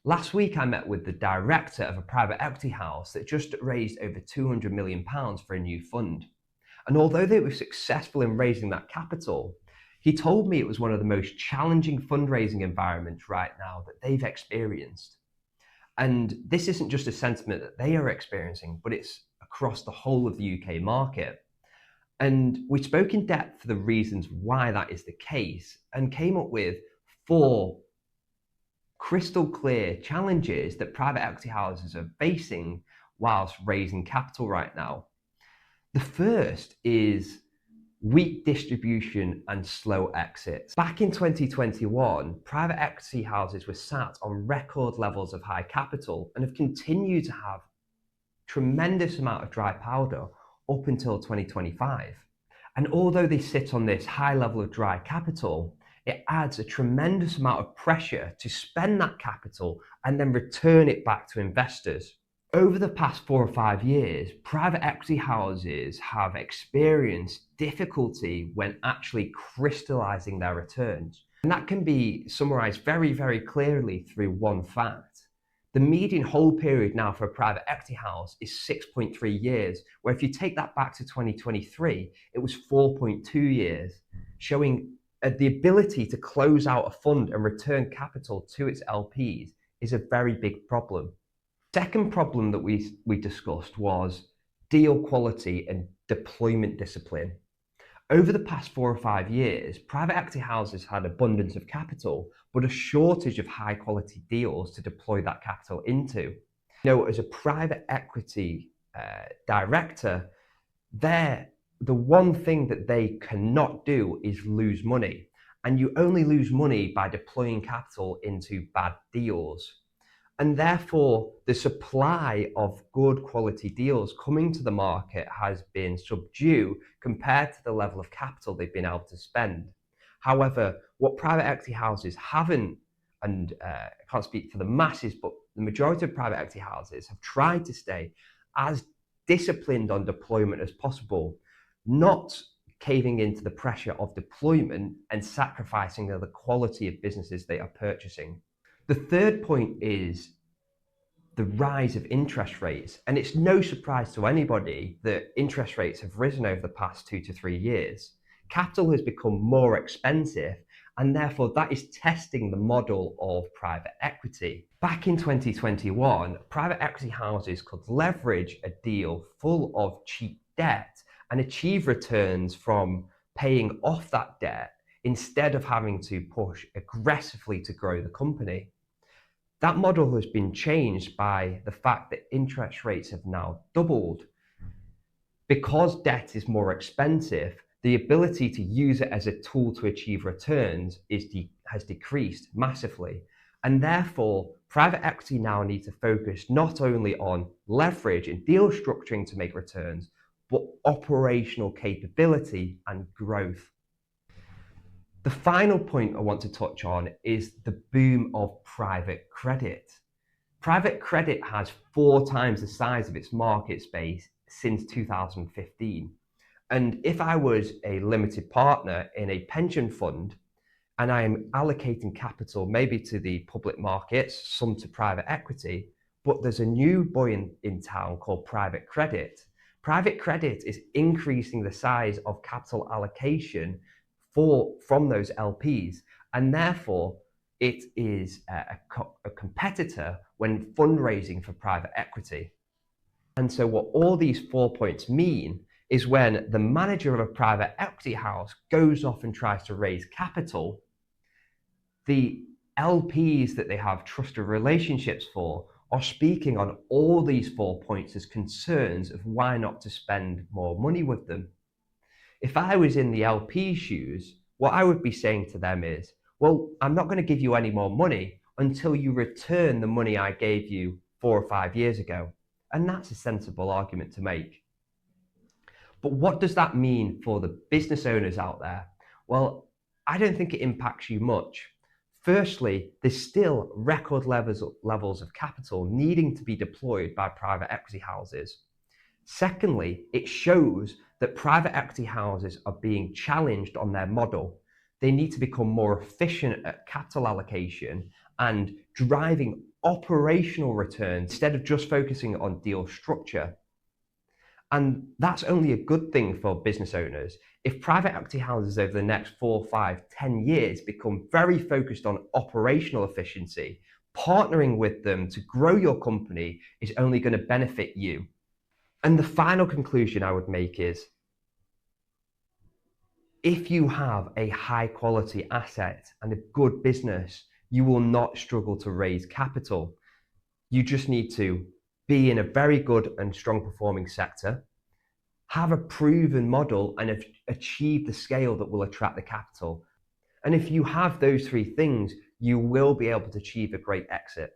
Last week, I met with the director of a private equity house that just raised over £200 million for a new fund. And although they were successful in raising that capital, he told me it was one of the most challenging fundraising environments right now that they've experienced. And this isn't just a sentiment that they are experiencing, but it's across the whole of the UK market. And we spoke in depth for the reasons why that is the case and came up with 4 crystal clear challenges that private equity houses are facing whilst raising capital right now. The first is weak distribution and slow exits. Back in 2021, private equity houses were sat on record levels of high capital and have continued to have tremendous amount of dry powder up until 2025. And although they sit on this high level of dry capital, it adds a tremendous amount of pressure to spend that capital and then return it back to investors. Over the past 4 or 5 years, private equity houses have experienced difficulty when actually crystallizing their returns. And that can be summarized very, very clearly through one fact. The median hold period now for a private equity house is 6.3 years, where if you take that back to 2023, it was 4.2 years, showing the ability to close out a fund and return capital to its LPs is a very big problem. Second problem that we discussed was deal quality and deployment discipline. Over the past 4 or 5 years, private equity houses had abundance of capital, but a shortage of high quality deals to deploy that capital into. As a private equity director, the one thing that they cannot do is lose money. And you only lose money by deploying capital into bad deals. And therefore, the supply of good quality deals coming to the market has been subdued compared to the level of capital they've been able to spend. However, what private equity houses haven't, and I can't speak for the masses, but the majority of private equity houses have tried to stay as disciplined on deployment as possible, not caving into the pressure of deployment and sacrificing the quality of businesses they are purchasing. The third point is the rise of interest rates. And it's no surprise to anybody that interest rates have risen over the past 2 to 3 years. Capital has become more expensive, and therefore that is testing the model of private equity. Back in 2021, private equity houses could leverage a deal full of cheap debt and achieve returns from paying off that debt instead of having to push aggressively to grow the company. That model has been changed by the fact that interest rates have now doubled. Because debt is more expensive, the ability to use it as a tool to achieve returns has decreased massively. And therefore, private equity now needs to focus not only on leverage and deal structuring to make returns, but operational capability and growth. The final point I want to touch on is the boom of private credit. Private credit has 4 times the size of its market space since 2015. And if I was a limited partner in a pension fund and I am allocating capital maybe to the public markets, some to private equity, but there's a new boy in town called private credit. Private credit is increasing the size of capital allocation from those LPs, and therefore it is a competitor when fundraising for private equity. And so what all these 4 points mean is when the manager of a private equity house goes off and tries to raise capital, the LPs that they have trusted relationships for are speaking on all these 4 points as concerns of why not to spend more money with them. If I was in the LP shoes, what I would be saying to them is, well, I'm not going to give you any more money until you return the money I gave you 4 or 5 years ago. And that's a sensible argument to make. But what does that mean for the business owners out there? Well, I don't think it impacts you much. Firstly, there's still record levels of capital needing to be deployed by private equity houses. Secondly, it shows that private equity houses are being challenged on their model. They need to become more efficient at capital allocation and driving operational returns instead of just focusing on deal structure. And that's only a good thing for business owners. If private equity houses over the next 4, 5, 10 years become very focused on operational efficiency, partnering with them to grow your company is only going to benefit you. And the final conclusion I would make is, if you have a high quality asset and a good business, you will not struggle to raise capital. You just need to be in a very good and strong performing sector, have a proven model, and achieve the scale that will attract the capital. And if you have those three things, you will be able to achieve a great exit.